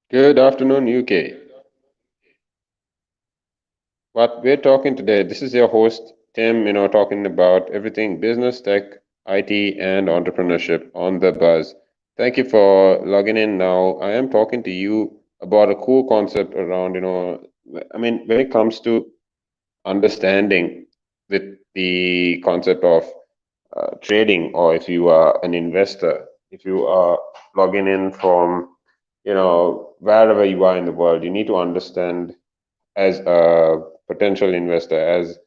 Good afternoon, UK. What we're talking today, this is your host, Tim, talking about everything business, tech, IT, and entrepreneurship on the buzz. Thank you for logging in now. I am talking to you about a cool concept around, when it comes to understanding with the concept of trading, or if you are an investor, if you are logging in from, wherever you are in the world, you need to understand as a potential investor, as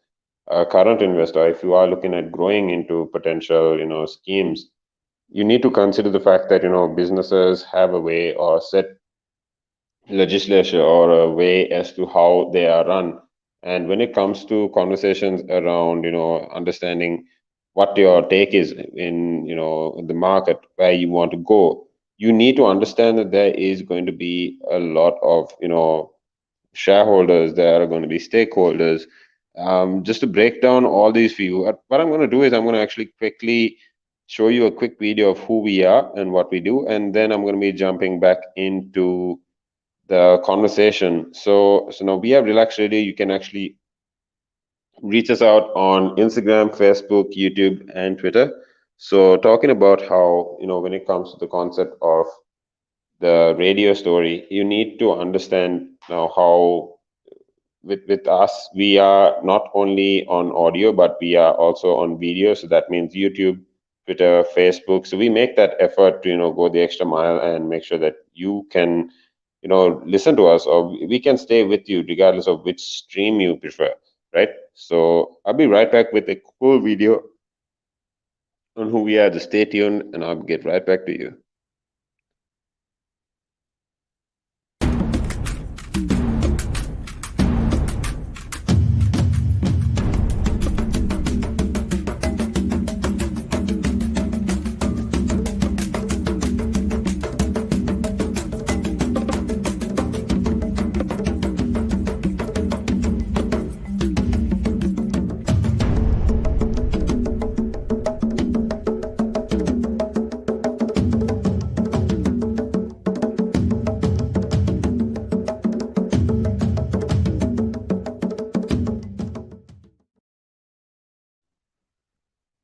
a current investor, if you are looking at growing into potential, schemes, you need to consider the fact that, businesses have a way or set legislation or a way as to how they are run. And when it comes to conversations around, understanding what your take is in, the market, where you want to go, you need to understand that there is going to be a lot of, shareholders, there are going to be stakeholders. Just to break down all these for you, what I'm going to do is I'm going to actually quickly show you a quick video of who we are and what we do, and then I'm going to be jumping back into the conversation. So now we have Relax Radio. You can actually reach us out on Instagram, Facebook, YouTube, and Twitter. So talking about how, when it comes to the concept of the radio story, you need to understand now how with us we are not only on audio but we are also on video. So that means YouTube, Twitter, Facebook. So we make that effort to go the extra mile and make sure that you can listen to us, or we can stay with you regardless of which stream you prefer, right? So I'll be right back with a cool video on who we are. Just stay tuned and I'll get right back to you.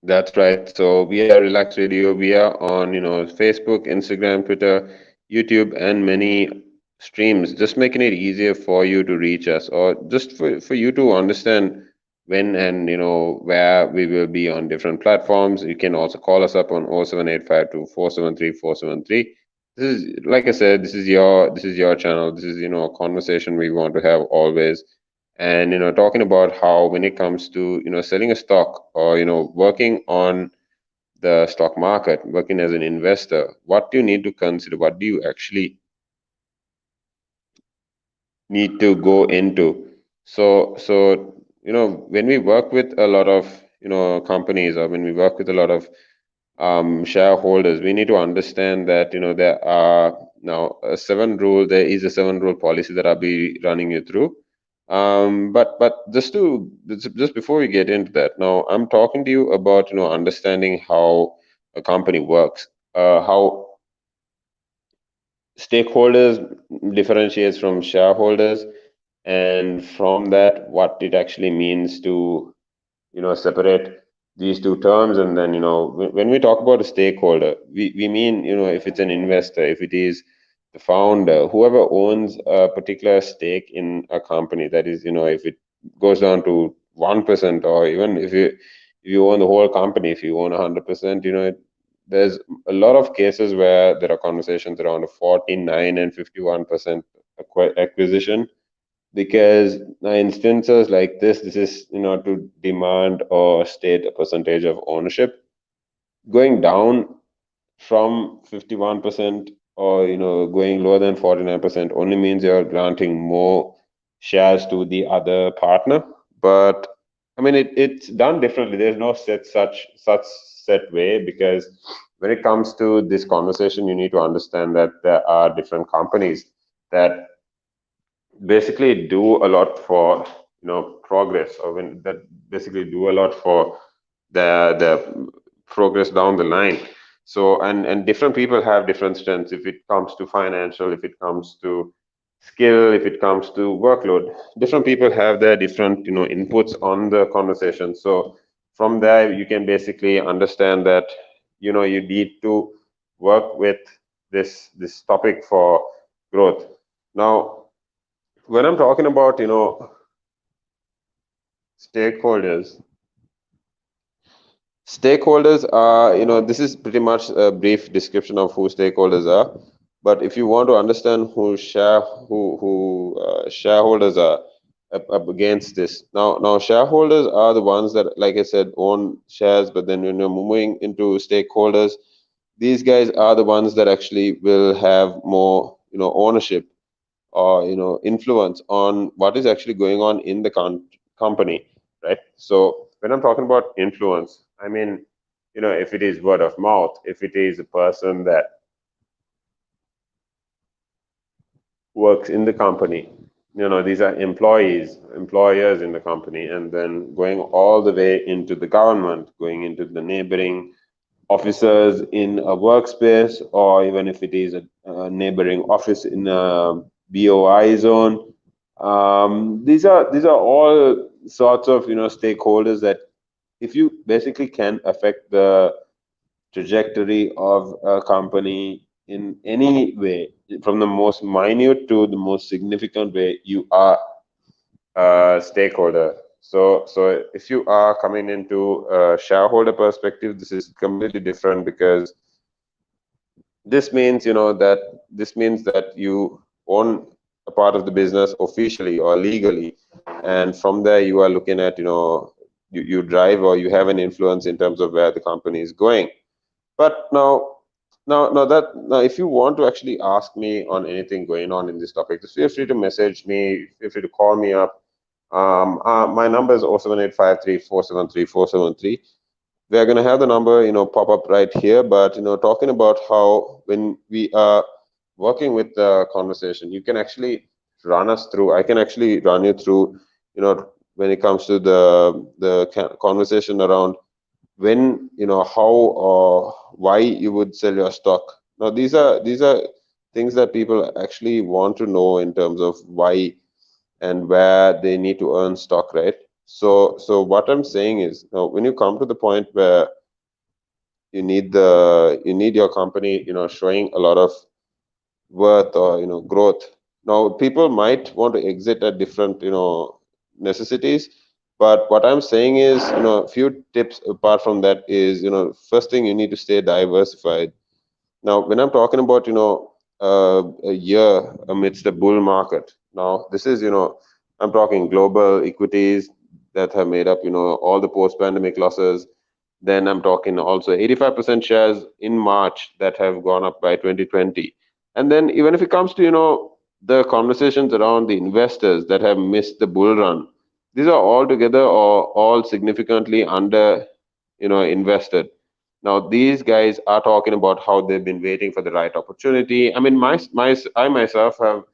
That's right. So we are Relax Radio. We are on, Facebook, Instagram, Twitter, YouTube, and many streams, just making it easier for you to reach us, or just for you to understand when and where we will be on different platforms. You can also call us up on 07852 473 473. This is, like I said, this is your channel. This is, a conversation we want to have always. And talking about how when it comes to selling a stock, or working on the stock market, working as an investor, what do you need to consider, what do you actually need to go into. So when we work with a lot of companies, or when we work with a lot of shareholders, we need to understand that there are now there is a seven rule policy that I'll be running you through. But just before we get into that, now I'm talking to you about understanding how a company works, how stakeholders differentiates from shareholders, and from that what it actually means to separate these two terms. And then when we talk about a stakeholder, we mean if it's an investor, if it is the founder, whoever owns a particular stake in a company, that is if it goes down to 1%, or even if you own the whole company, if you own 100%, there's a lot of cases where there are conversations around a 49 and 51% acquisition, because instances like this is to demand or state a percentage of ownership. Going down from 51%, or going lower than 49%, only means you're granting more shares to the other partner. But I mean, it's done differently. There's no such set way, because when it comes to this conversation, you need to understand that there are different companies that basically do a lot for progress, or when that basically do a lot for the progress down the line. So and different people have different strengths. If it comes to financial, if it comes to skill, if it comes to workload, different people have their different inputs on the conversation. So from there you can basically understand that you need to work with this topic for growth. Now when I'm talking about stakeholders, stakeholders are, this is pretty much a brief description of who stakeholders are. But if you want to understand who shareholders are up against this, now shareholders are the ones that, like I said, own shares. But then when you're moving into stakeholders, these guys are the ones that actually will have more, ownership or influence on what is actually going on in the company, right? So when I'm talking about influence, I mean, if it is word of mouth, if it is a person that works in the company, these are employers in the company, and then going all the way into the government, going into the neighboring officers in a workspace, or even if it is a neighboring office in a BOI zone. These are all sorts of stakeholders that, if you basically can affect the trajectory of a company in any way, from the most minute to the most significant way, you are a stakeholder. So if you are coming into a shareholder perspective, this is completely different, because this means that you own a part of the business officially or legally, and from there you are looking at, you drive, or you have an influence in terms of where the company is going. But now if you want to actually ask me on anything going on in this topic, just feel free to message me, feel free to call me up. My number is 07853473473. We are going to have the number pop up right here. But talking about how, when we are working with the conversation, you can actually run us through, I can actually run you through, when it comes to the conversation around when, how or why you would sell your stock. Now these are things that people actually want to know, in terms of why and where they need to earn stock, right? So what I'm saying is, now when you come to the point where you need your company showing a lot of worth, or growth. Now people might want to exit at different necessities, but what I'm saying is, a few tips apart from that is, first thing, you need to stay diversified. Now, when I'm talking about, a year amidst the bull market, now this is, I'm talking global equities that have made up, all the post-pandemic losses. Then I'm talking also 85% shares in March that have gone up by 2020. And then even if it comes to, the conversations around the investors that have missed the bull run, these are all together, or all significantly under, invested. Now, these guys are talking about how they've been waiting for the right opportunity. I mean, I myself have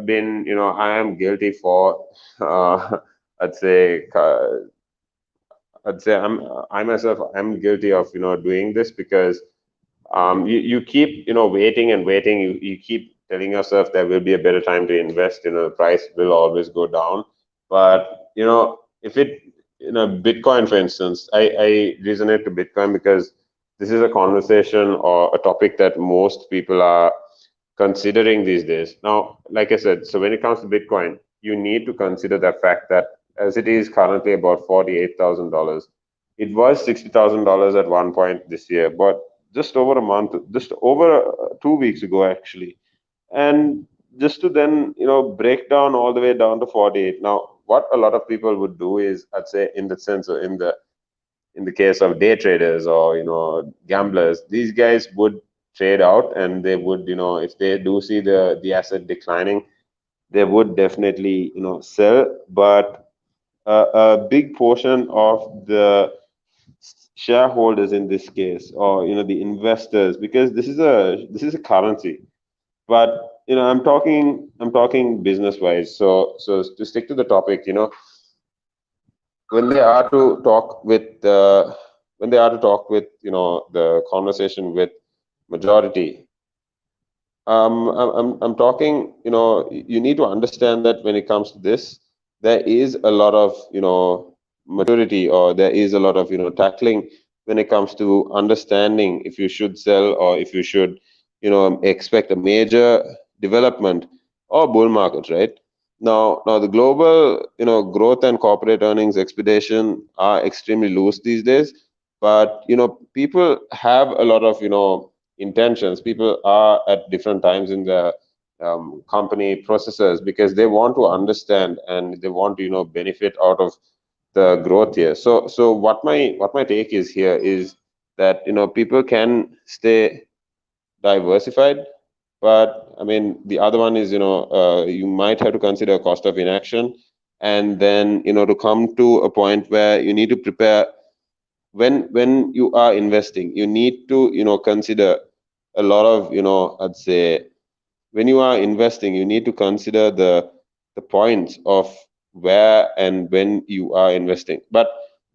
been, I am guilty for, I'd say, I myself am guilty of, doing this, because you keep, waiting and waiting. You keep telling yourself there will be a better time to invest. The price will always go down. But, if it, Bitcoin, for instance, I resonate to Bitcoin because this is a conversation or a topic that most people are considering these days. Now, like I said, so when it comes to Bitcoin, you need to consider the fact that, as it is currently about $48,000, it was $60,000 at one point this year, but just over a month, just over 2 weeks ago, actually. And just to then, break down all the way down to 48. Now, what a lot of people would do is, I'd say, in the sense, or in the case of day traders, or gamblers, these guys would trade out, and they would, if they do see the asset declining, they would definitely sell. But a big portion of the shareholders in this case, or the investors, because this is a currency. But I'm talking business wise. So to stick to the topic, when they are to talk with when they are to talk with, the conversation with majority. I'm talking, you need to understand that when it comes to this, there is a lot of, maturity, or there is a lot of, tackling when it comes to understanding if you should sell, or if you should, expect a major development or bull market, right? Now the global, growth and corporate earnings expectation are extremely loose these days, but, people have a lot of, intentions. People are at different times in the company processes, because they want to understand and they want to, benefit out of the growth here. So what my take is here is that, people can stay diversified, but I mean, the other one is, you might have to consider cost of inaction, and then, to come to a point where you need to prepare. When you are investing, you need to, consider a lot of, I'd say, when you are investing, you need to consider the points of where and when you are investing. But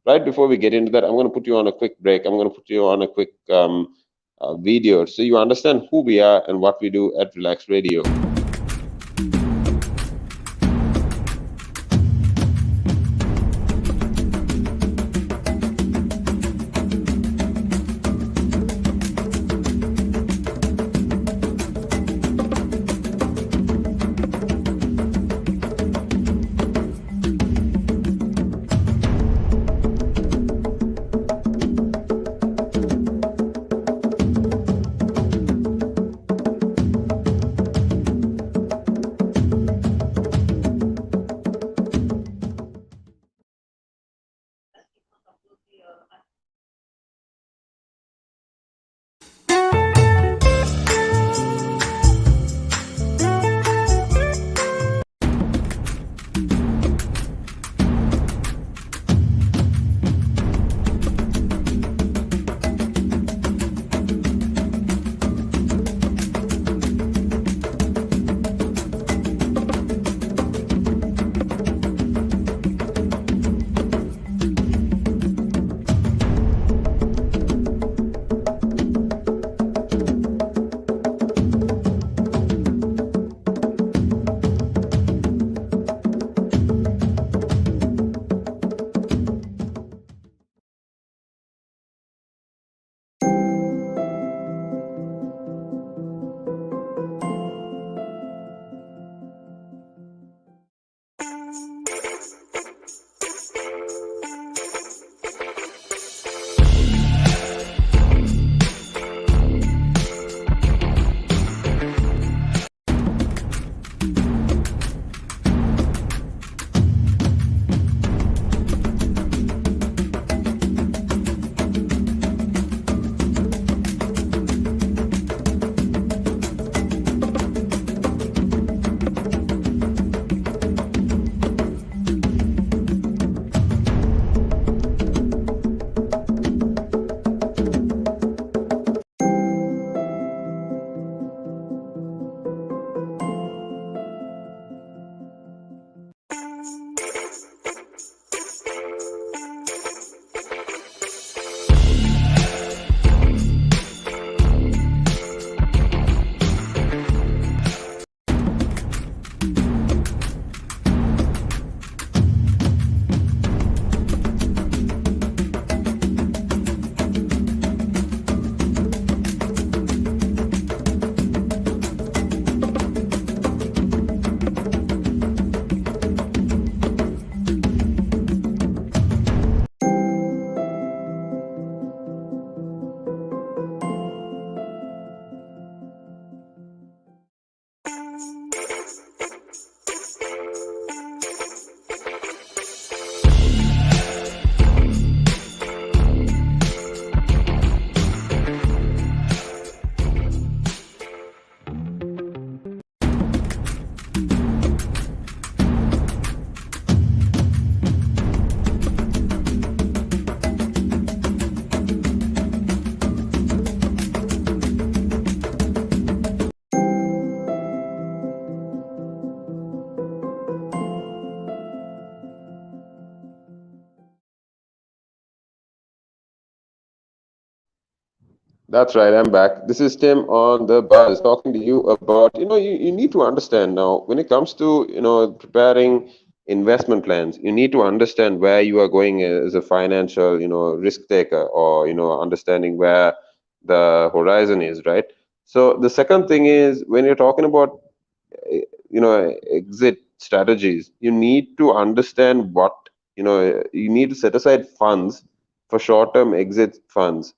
right before we get into that, I'm going to put you on a quick break. I'm going to put you on a quick video, so you understand who we are and what we do at Relax Radio. That's right, I'm back. This is Tim on the buzz talking to you about, you need to understand now when it comes to, preparing investment plans, you need to understand where you are going as a financial, risk taker, or, understanding where the horizon is, right? So the second thing is when you're talking about, exit strategies, you need to understand what, you need to set aside funds for short-term exit funds.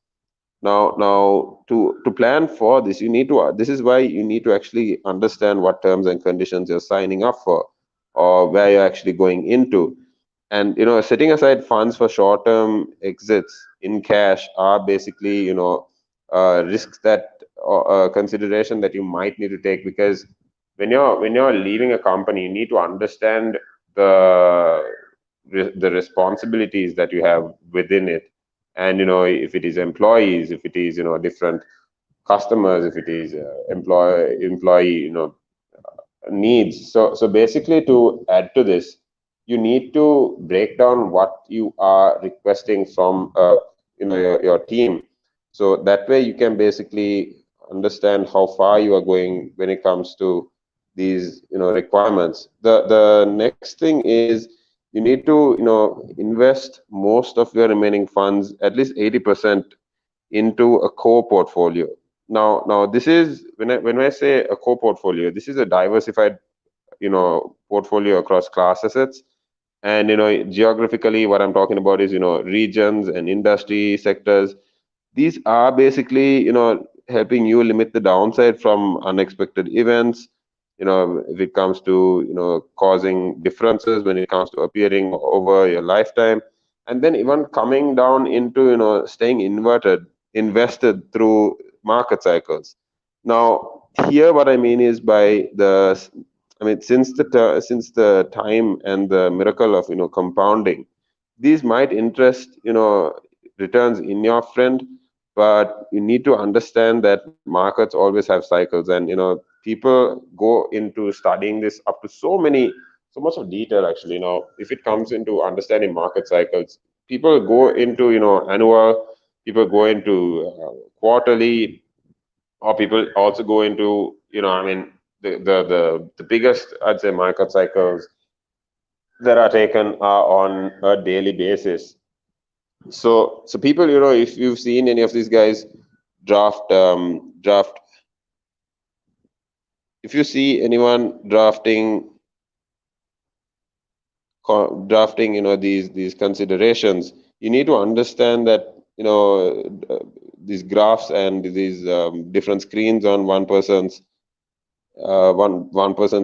Now to plan for this, you need to this is why you need to actually understand what terms and conditions you're signing up for, or where you're actually going into. And setting aside funds for short term exits in cash are basically, risks that, consideration that you might need to take, because when you're leaving a company, you need to understand the the responsibilities that you have within it. And if it is employees, if it is different customers, if it is employee needs. So basically, to add to this, you need to break down what you are requesting from your team. So that way you can basically understand how far you are going when it comes to these requirements. The next thing is you need to invest most of your remaining funds, at least 80%, into a core portfolio. Now this is when I say a core portfolio, this is a diversified portfolio across class assets. And geographically, what I'm talking about is regions and industry sectors. These are basically helping you limit the downside from unexpected events, if it comes to causing differences when it comes to appearing over your lifetime. And then even coming down into staying invested through market cycles. Now here what I mean is by the I mean, since the time and the miracle of compounding, these might interest returns in your friend, but you need to understand that markets always have cycles. And people go into studying this up to so much of detail. Actually, if it comes into understanding market cycles, people go into annual, people go into quarterly, or people also go into I mean the biggest, I'd say, market cycles that are taken are on a daily basis. So people, if you've seen any of these guys draft, if you see anyone drafting these considerations, you need to understand that these graphs and these different screens on one person's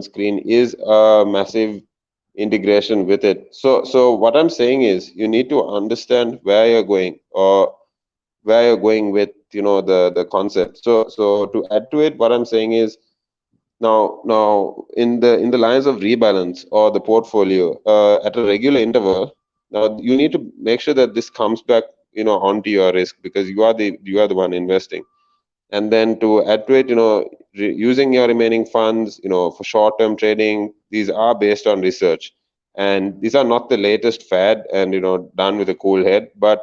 screen is a massive integration with it. So what I'm saying is you need to understand where you're going, or where you're going with the concept. So to add to it, what I'm saying is, now in the lines of rebalance or the portfolio at a regular interval, now you need to make sure that this comes back onto your risk, because you are the one investing. And then to add to it, using your remaining funds for short term trading, these are based on research, and these are not the latest fad and done with a cool head. But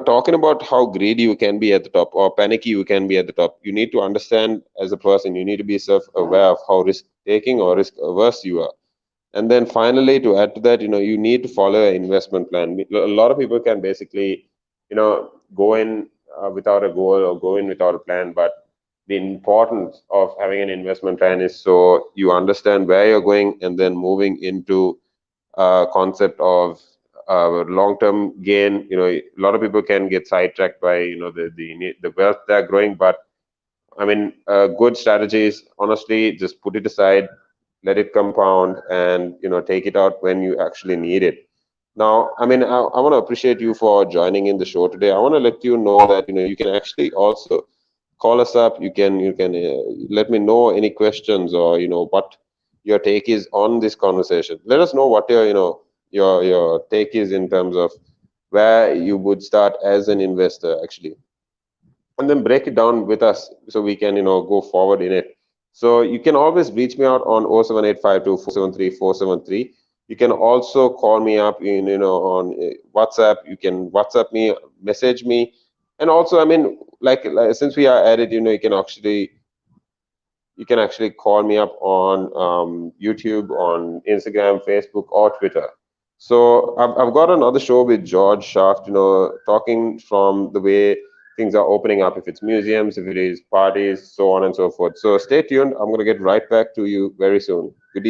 talking about how greedy you can be at the top, or panicky you can be at the top, you need to understand, as a person, you need to be self aware of how risk taking or risk averse you are. And then finally, to add to that, you need to follow an investment plan. A lot of people can basically go in without a goal, or go in without a plan. But the importance of having an investment plan is so you understand where you're going, and then moving into concept of long-term gain. A lot of people can get sidetracked by the wealth they're growing. But I mean, good strategies, honestly, just put it aside, let it compound, and take it out when you actually need it. Now, I mean, I want to appreciate you for joining in the show today. I want to let you know that you can actually also call us up. You can let me know any questions, or what your take is on this conversation. Let us know what your take is in terms of where you would start as an investor, actually, and then break it down with us so we can go forward in it. So you can always reach me out on 07852 You can also call me up in on WhatsApp. You can WhatsApp me, message me, And also, I mean, like since we are at it, you can actually call me up on YouTube, on Instagram, Facebook, or Twitter. So I've got another show with George Shaft, talking from the way things are opening up, if it's museums, if it is parties, so on and so forth. So stay tuned. I'm going to get right back to you very soon. Good evening.